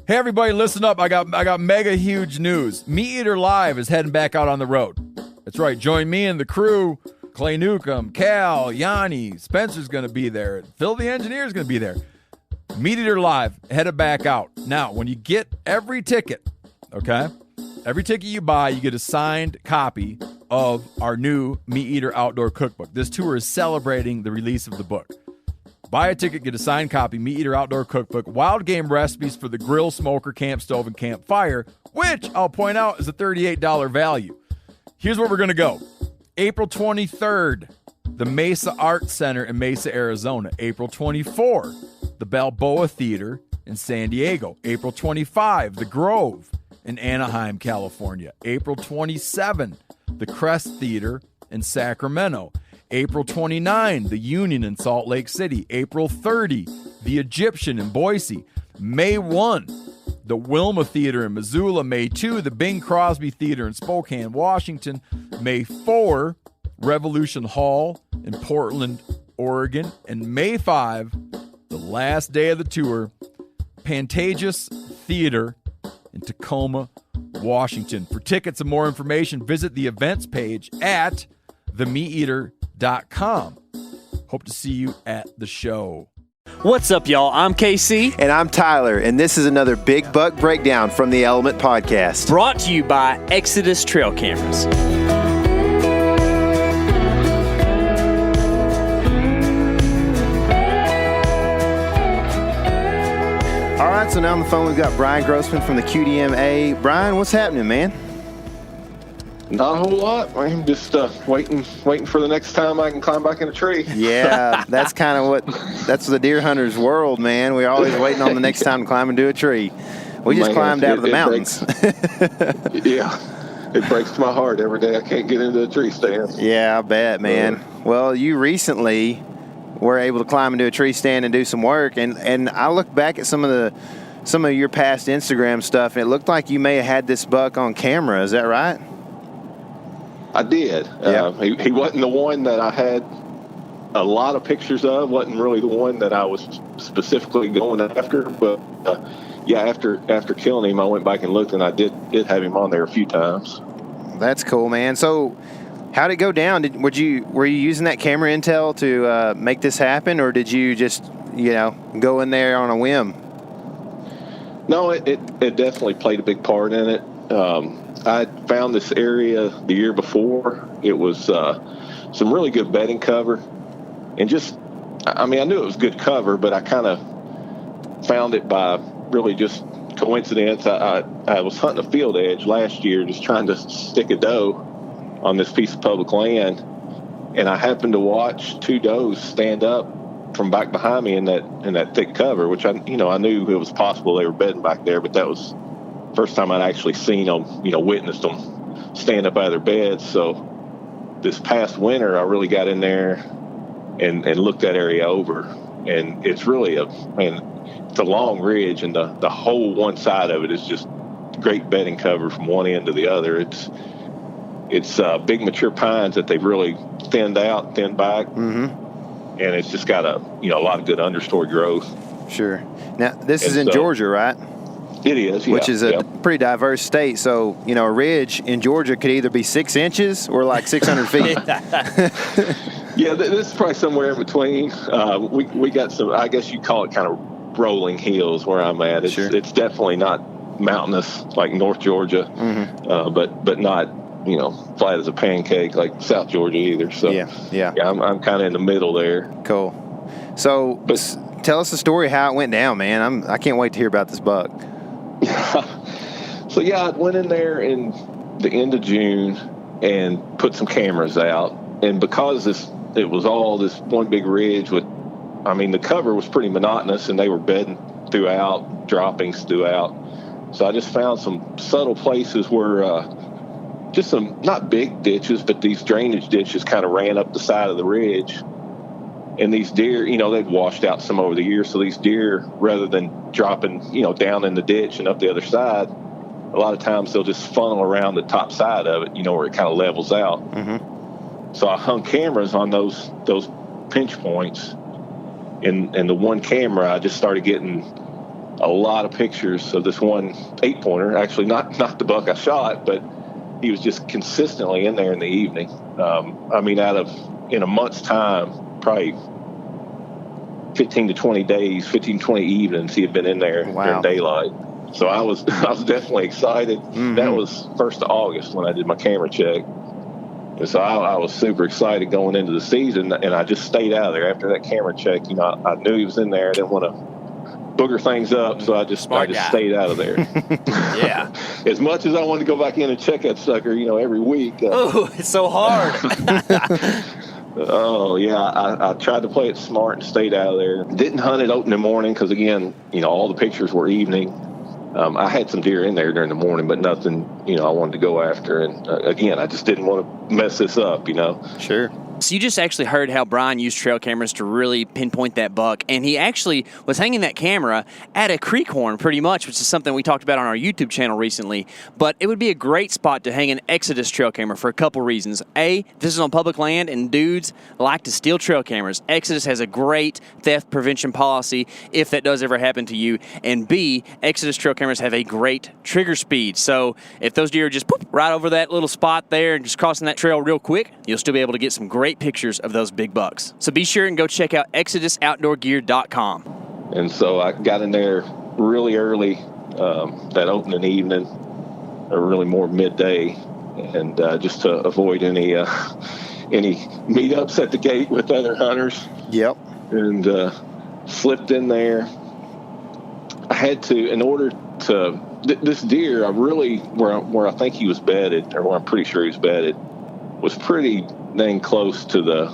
Hey everybody, listen up. I got mega huge news. Meat Eater Live is heading back out on the road. That's right. Join me and the crew. Clay Newcomb, Cal, Yanni, Spencer's going to be there. Phil the Engineer's going to be there. Meat Eater Live headed back out. Now, when you get every ticket, okay, every ticket you buy, you get a signed copy of our new Meat Eater Outdoor Cookbook. This tour is celebrating the release of the book. Buy a ticket, get a signed copy, Meat Eater Outdoor Cookbook, wild game recipes for the grill, smoker, camp stove, and campfire, which I'll point out is a $38 value. Here's where we're going to go. April 23rd, the Mesa Arts Center in Mesa, Arizona. April 24, the Balboa Theater in San Diego. April 25, the Grove in Anaheim, California. April 27, the Crest Theater in Sacramento. April 29, the Union in Salt Lake City. April 30, the Egyptian in Boise. May 1, the Wilma Theater in Missoula. May 2, the Bing Crosby Theater in Spokane, Washington. May 4, Revolution Hall in Portland, Oregon. And May 5, the last day of the tour, Pantages Theater in Tacoma, Washington. For tickets and more information, visit the events page at themeateater.com. Hope to see you at the show. What's up, y'all? I'm KC. And I'm Tyler, and this is another Big Buck Breakdown from the Element Podcast. Brought to you by Exodus Trail Cameras. All right, so now on the phone we've got Brian Grossman from the QDMA. Brian, what's happening, man? Not a whole lot, man. Just waiting for the next time I can climb back in a tree. Yeah, that's kind of that's the deer hunter's world, man. We're always waiting on the next time to climb into a tree. We just climbed out of the mountains. Yeah, it breaks my heart every day I can't get into a tree stand. Yeah, I bet, man. Well, you recently were able to climb into a tree stand and do some work, and I looked back at some of your past Instagram stuff, and it looked like you may have had this buck on camera. Is that right? I did. Yeah. He wasn't the one that I had a lot of pictures of. Wasn't really the one that I was specifically going after. But after killing him, I went back and looked, and I did have him on there a few times. That's cool, man. So, how'd it go down? Were you using that camera intel to make this happen, or did you just go in there on a whim? No, it definitely played a big part in it. I found this area the year before. It was some really good bedding cover. And I knew it was good cover, but I kind of found it by really just coincidence. I was hunting a field edge last year, just trying to stick a doe on this piece of public land. And I happened to watch two does stand up from back behind me in that thick cover, which I knew it was possible they were bedding back there, but that was first time I'd actually seen them, witnessed them stand up out of their beds. So this past winter, I really got in there and looked that area over. And it's really it's a long ridge, and the whole one side of it is just great bedding cover from one end to the other. It's big mature pines that they've really thinned back. Mm-hmm. And it's just got a lot of good understory growth. Sure. Now, this is in Georgia, right? It is, yeah. Which is a pretty diverse state. So, a ridge in Georgia could either be 6 inches or like 600 feet. Yeah, this is probably somewhere in between. We got some, I guess you call it kind of rolling hills where I'm at. It's definitely not mountainous like North Georgia, mm-hmm. But not, flat as a pancake like South Georgia either. So, yeah, I'm kind of in the middle there. Cool. So, tell us the story how it went down, man. I can't wait to hear about this buck. So I went in there in the end of June and put some cameras out, and because it was all this one big ridge the cover was pretty monotonous, and they were bedding throughout, droppings throughout. So I just found some subtle places where just some not big ditches, but these drainage ditches kind of ran up the side of the ridge. And these deer, they'd washed out some over the years. So these deer, rather than dropping, down in the ditch and up the other side, a lot of times they'll just funnel around the top side of it, where it kind of levels out. Mm-hmm. So I hung cameras on those pinch points. And the one camera, I just started getting a lot of pictures of this one 8-pointer. Actually, not the buck I shot, but he was just consistently in there in the evening. In a month's time, probably 15 to 20 days, 15, 20 evenings, he had been in there during daylight. So I was definitely excited. Mm-hmm. That was 1st of August when I did my camera check. And so I was super excited going into the season, and I just stayed out of there after that camera check. I knew he was in there. I didn't want to booger things up, so I just stayed out of there. Yeah. As much as I wanted to go back in and check that sucker, every week. It's so hard. Oh, yeah. I tried to play it smart and stayed out of there. Didn't hunt it open in the morning because, again, all the pictures were evening. I had some deer in there during the morning, but nothing, I wanted to go after. And, again, I just didn't want to mess this up, Sure. So you just actually heard how Brian used trail cameras to really pinpoint that buck, and he actually was hanging that camera at a creek horn pretty much, which is something we talked about on our YouTube channel recently. But it would be a great spot to hang an Exodus trail camera for a couple reasons. A, this is on public land, and dudes like to steal trail cameras. Exodus has a great theft prevention policy if that does ever happen to you. And B, Exodus trail cameras have a great trigger speed. So if those deer just right over that little spot there and just crossing that trail real quick, you'll still be able to get some great pictures of those big bucks. So be sure and go check out ExodusOutdoorGear.com. And so I got in there really early that opening evening, or really more midday, and just to avoid any meetups at the gate with other hunters. Yep. And slipped in there. I had to, in order to, this deer, I really, where I think he was bedded, or where I'm pretty sure he was bedded, was pretty dang close to the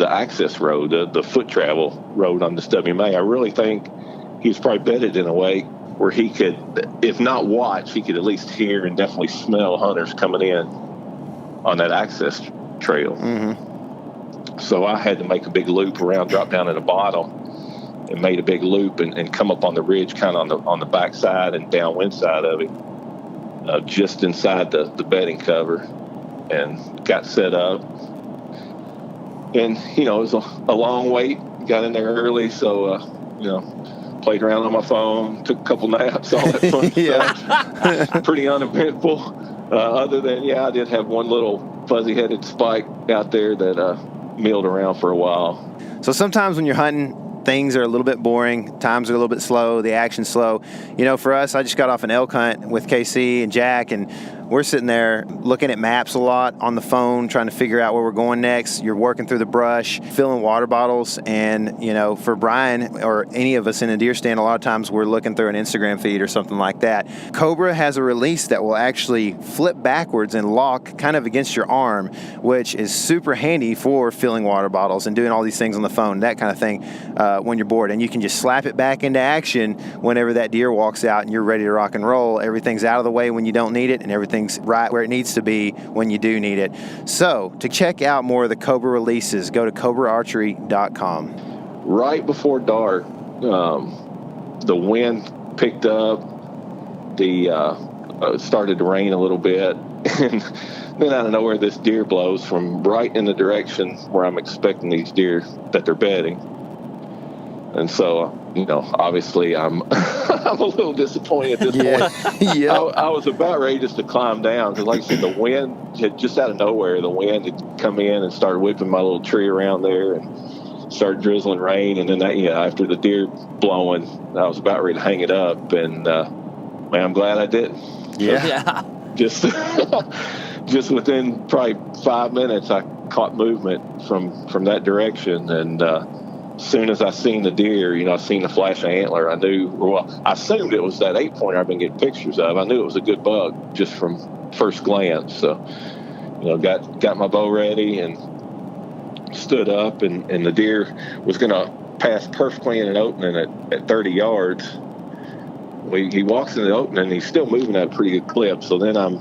access road, the foot travel road on this WMA. I really think he was probably bedded in a way where he could, if not watch, he could at least hear and definitely smell hunters coming in on that access trail. Mm-hmm. So I had to make a big loop around, drop down at the bottom, and made a big loop and come up on the ridge, kind of on the back side and downwind side of it, just inside the bedding cover, and got set up. And, it was a long wait. Got in there early, so, played around on my phone, took a couple naps, all that fun stuff. Pretty uneventful. Other than, I did have one little fuzzy-headed spike out there that milled around for a while. So sometimes when you're hunting, things are a little bit boring. Times are a little bit slow. The action's slow. For us, I just got off an elk hunt with KC and Jack, and we're sitting there looking at maps a lot on the phone, trying to figure out where we're going next. You're working through the brush, filling water bottles, and, for Brian or any of us in a deer stand, a lot of times we're looking through an Instagram feed or something like that. Cobra has a release that will actually flip backwards and lock kind of against your arm, which is super handy for filling water bottles and doing all these things on the phone, that kind of thing, when you're bored. And you can just slap it back into action whenever that deer walks out and you're ready to rock and roll. Everything's out of the way when you don't need it, and everything's right where it needs to be when you do need it. So to check out more of the Cobra releases, go to CobraArchery.com. Right before dark, the wind picked up. It started to rain a little bit, and then out of nowhere, this deer blows from right in the direction where I'm expecting these deer that they're bedding. And so, obviously I'm I'm a little disappointed at this point. Yeah. I was about ready just to climb down because, like I said, the wind had just out of nowhere. The wind had come in and started whipping my little tree around there and started drizzling rain. And then after the deer blowing, I was about ready to hang it up. And man, I'm glad I didn't. Yeah. Just within probably 5 minutes, I caught movement from that direction. And as soon as I seen the deer, I seen the flash of antler, I knew, I assumed it was that 8-pointer I've been getting pictures of. I knew it was a good buck just from first glance. So, got my bow ready and stood up, and the deer was going to pass perfectly in an opening at 30 yards. He walks in the opening, and he's still moving at a pretty good clip. So then I'm,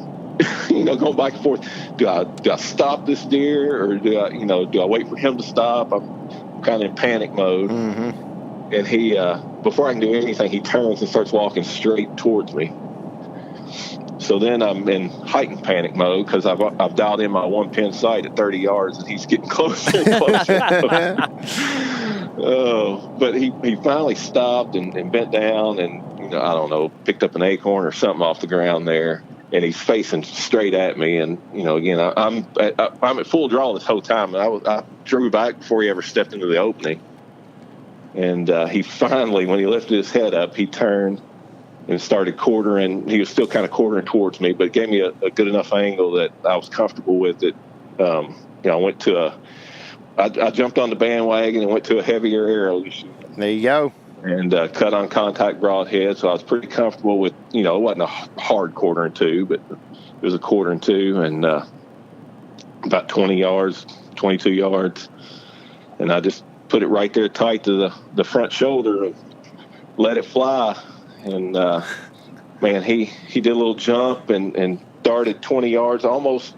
going back and forth. Do I stop this deer, or do I wait for him to stop? I'm kind of in panic mode. Mm-hmm. And he, before I can do anything, he turns and starts walking straight towards me. So then I'm in heightened panic mode because I've dialed in my 1-pin sight at 30 yards, and he's getting closer and closer. Oh, but he finally stopped and bent down and, I don't know, picked up an acorn or something off the ground there. And he's facing straight at me. And, again, I'm at full draw this whole time. I drew back before he ever stepped into the opening. And he finally, when he lifted his head up, he turned and started quartering. He was still kind of quartering towards me, but gave me a good enough angle that I was comfortable with it. I went to I jumped on the bandwagon and went to a heavier arrow. There you go. And cut on contact broadhead, so I was pretty comfortable with, it wasn't a hard 1/4 but it was a 1/4 and about 20 yards, 22 yards. And I just put it right there tight to the front shoulder and let it fly. And, man, he did a little jump and darted 20 yards, almost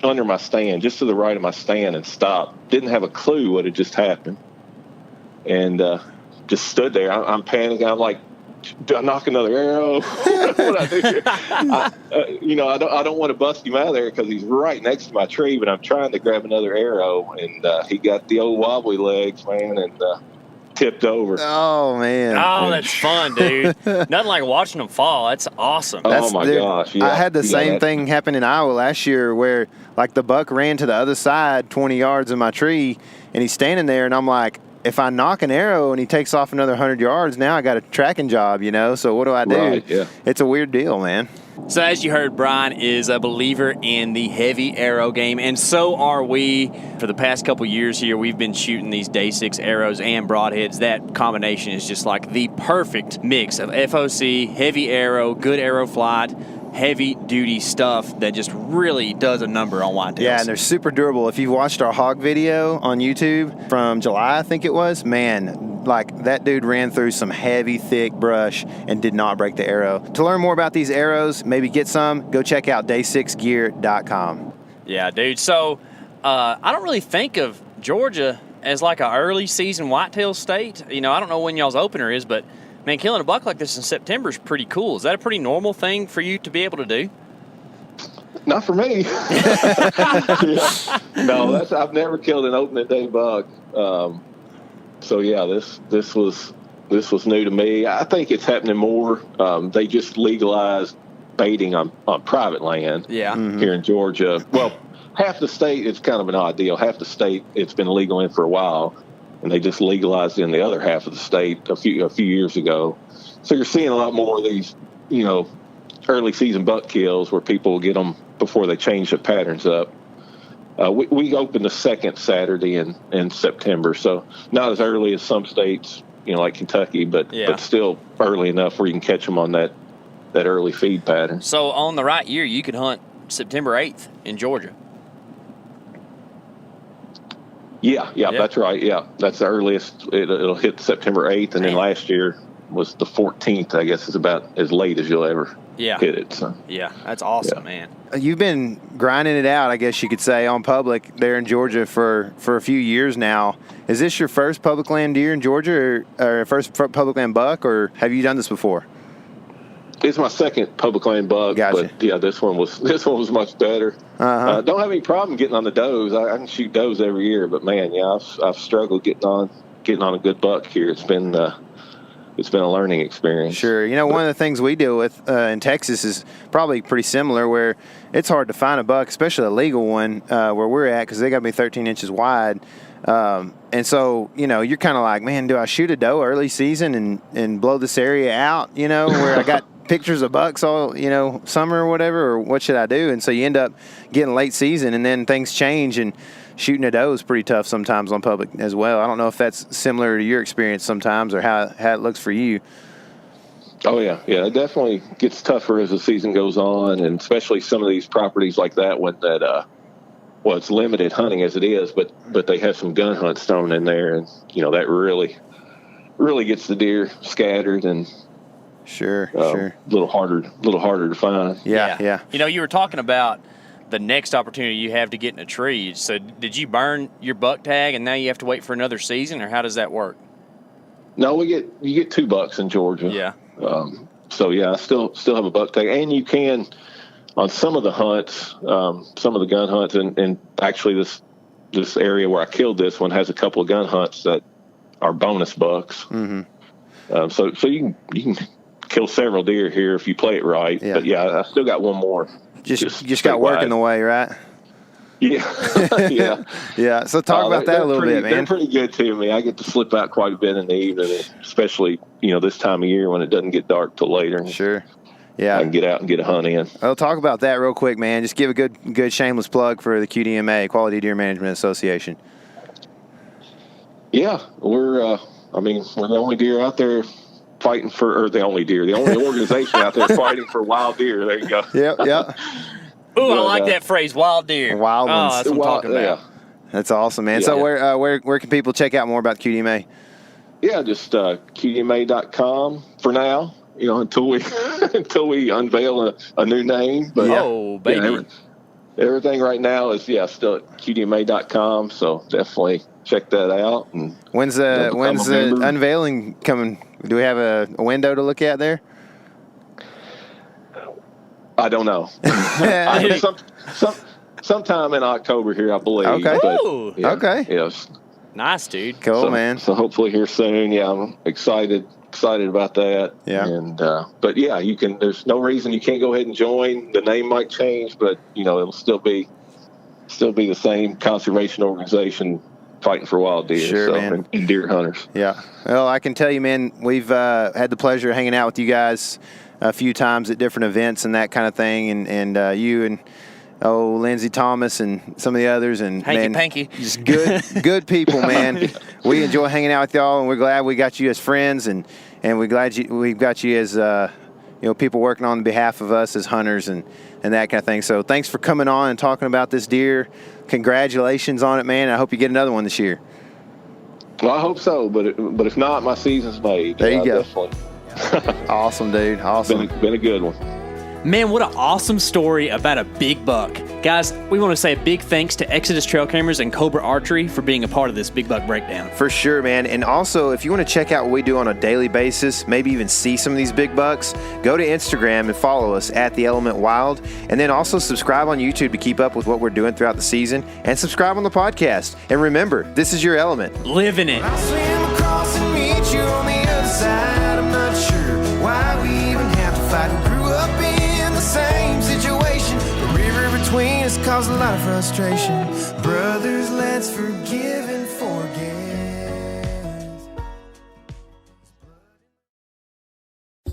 under my stand, just to the right of my stand, and stopped. Didn't have a clue what had just happened. And just stood there. I'm panicking. I'm like, do I knock another arrow? What I do? I don't want to bust him out of there because he's right next to my tree, but I'm trying to grab another arrow, and he got the old wobbly legs, man, and tipped over. Oh, man. Oh, that's fun, dude. Nothing like watching them fall. That's awesome. Oh, my gosh. Yeah, I had the same thing happen in Iowa last year where, like, the buck ran to the other side 20 yards of my tree, and he's standing there, and I'm like, if I knock an arrow and he takes off another 100 yards, now I got a tracking job, So what do I do? Right, yeah. It's a weird deal, man. So as you heard, Brian is a believer in the heavy arrow game, and so are we. For the past couple years here, we've been shooting these Day 6 arrows and broadheads. That combination is just like the perfect mix of FOC, heavy arrow, good arrow flight, heavy-duty stuff that just really does a number on whitetails. Yeah, and they're super durable. If you've watched our hog video on YouTube from July, I think it was, man, like that dude ran through some heavy, thick brush and did not break the arrow. To learn more about these arrows, maybe get some, go check out day6gear.com. Yeah, dude. So I don't really think of Georgia as like an early season whitetail state. I don't know when y'all's opener is, but man, killing a buck like this in September is pretty cool. Is that a pretty normal thing for you to be able to do? Not for me. No, I've never killed an opening day buck. So yeah, this was new to me. I think it's happening more. They just legalized baiting on private land. Yeah. Here in Georgia. Well, half the state, it's kind of an odd deal. Half the state, it's been legal in for a while, and they just legalized in the other half of the state a few years ago. So you're seeing a lot more of these, early season buck kills where people will get them before they change the patterns up. We open the second Saturday in September, so not as early as some states, like Kentucky, but still early enough where you can catch them on that early feed pattern. So on the right year, you could hunt September 8th in Georgia. Yeah, that's right. Yeah, that's the earliest. It'll hit September 8th, and then last year was the 14th. I guess is about as late as you'll ever hit it. So. Yeah, that's awesome, man. You've been grinding it out, I guess you could say, on public there in Georgia for a few years now. Is this your first public land deer in Georgia, or first public land buck, or have you done this before? It's my second public land buck, Gotcha. But yeah, this one was much better. Don't have any problem getting on the does. I can shoot does every year, but man, yeah, I've struggled getting on a good buck here. It's been a learning experience. Sure. One of the things we deal with in Texas is probably pretty similar, where it's hard to find a buck, especially a legal one, where we're at, because they got to be 13 inches wide. And so, you're kind of like, man, do I shoot a doe early season and blow this area out, where I got pictures of bucks all, summer or whatever, or what should I do? And so you end up getting late season, and then things change, and shooting a doe is pretty tough sometimes on public as well. I don't know if that's similar to your experience sometimes, or how it looks for you. Oh, yeah. Yeah, it definitely gets tougher as the season goes on, and especially some of these properties like that one that, it's limited hunting as it is, but they have some gun hunts thrown in there, and, that really gets the deer scattered and Sure. a little harder to find. Yeah. You were talking about the next opportunity you have to get in a tree. So did you burn your buck tag and now you have to wait for another season, or how does that work? No, you get 2 bucks in Georgia. Yeah. So yeah, I still have a buck tag, and you can on some of the hunts, some of the gun hunts, and actually this area where I killed this one has a couple of gun hunts that bonus bucks. Mm-hmm. So you can kill several deer here if you play it right. Yeah. But yeah, I still got one more. Just got work in the way, right? Yeah. Yeah. Yeah. So talk about that a little bit, man. They're pretty good to me. I get to slip out quite a bit in the evening, especially, this time of year when it doesn't get dark till later. Sure. Yeah. I can get out and get a hunt in. Well, talk about that real quick, man. Just give a good shameless plug for the QDMA, Quality Deer Management Association. Yeah. We're the only deer out there fighting for, or the only organization out there fighting for wild deer. There you go. Yep. Ooh, I like that phrase, wild deer. Wild ones. Oh, that's what I'm talking about. Yeah. That's awesome, man. So where can people check out more about QDMA? Yeah, just QDMA.com for now. Until we unveil a new name. But baby. Everything right now is still at QDMA.com. So definitely check that out. And when's the unveiling coming? Do we have a window to look at there? I don't know. Sometime in October here, I believe. Okay. But, okay. Yes. Nice, dude. Cool, man. So hopefully here soon. Yeah, I'm excited about that. Yeah. And but yeah, you can. There's no reason you can't go ahead and join. The name might change, but it'll still be the same conservation organization fighting for wild deer. Sure, man. And deer hunters. Yeah. Well, I can tell you, man, we've had the pleasure of hanging out with you guys a few times at different events and that kind of thing, and you and Lindsey Thomas and some of the others, and Hanky. Just good people, man. We enjoy hanging out with y'all, and we're glad we got you as friends, and we're glad we've got you as people working on behalf of us as hunters and that kind of thing. So thanks for coming on and talking about this deer. Congratulations on it, man. I hope you get another one this year. Well, I hope so, but if not, my season's made. There you go. Definitely. Awesome, dude. Awesome. Been a good one. Man, what an awesome story about a big buck. Guys, we want to say a big thanks to Exodus Trail Cameras and Cobra Archery for being a part of this big buck breakdown. For sure, man. And also, if you want to check out what we do on a daily basis, maybe even see some of these big bucks, go to Instagram and follow us at The Element Wild. And then also subscribe on YouTube to keep up with what we're doing throughout the season. And subscribe on the podcast. And remember, this is your element. Live in it. I'll swim across and meet you on the other side. I'm not sure why we even have to fight. We grew up in the same situation. The river between us caused a lot of frustration. Brothers, let's forgive and forget.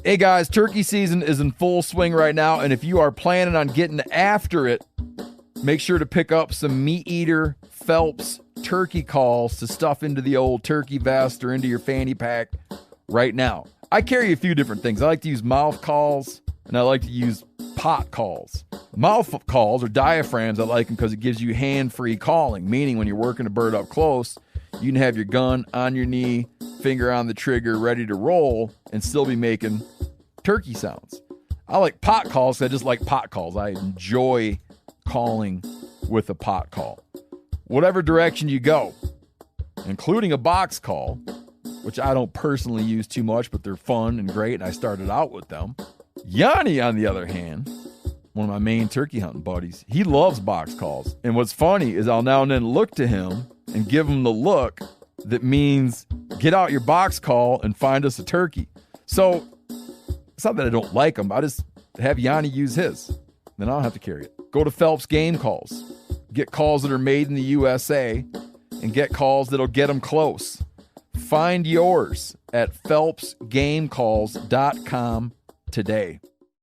Hey guys, turkey season is in full swing right now, and if you are planning on getting after it, make sure to pick up some Meat Eater Phelps turkey calls to stuff into the old turkey vest or into your fanny pack right now. I carry a few different things. I like to use mouth calls, and I like to use pot calls. Mouth calls or diaphragms, I like them because it gives you hand-free calling, meaning when you're working a bird up close, you can have your gun on your knee, finger on the trigger, ready to roll, and still be making turkey sounds. I like pot calls because I just like pot calls. I enjoy calling with a pot call. Whatever direction you go, including a box call, which I don't personally use too much, but they're fun and great, and I started out with them. Yanni, on the other hand, one of my main turkey hunting buddies, he loves box calls. And what's funny is I'll now and then look to him and give him the look that means get out your box call and find us a turkey. So it's not that I don't like them. I just have Yanni use his. Then I don't have to carry it. Go to Phelps Game Calls. Get calls that are made in the USA and get calls that'll get them close. Find yours at phelpsgamecalls.com today.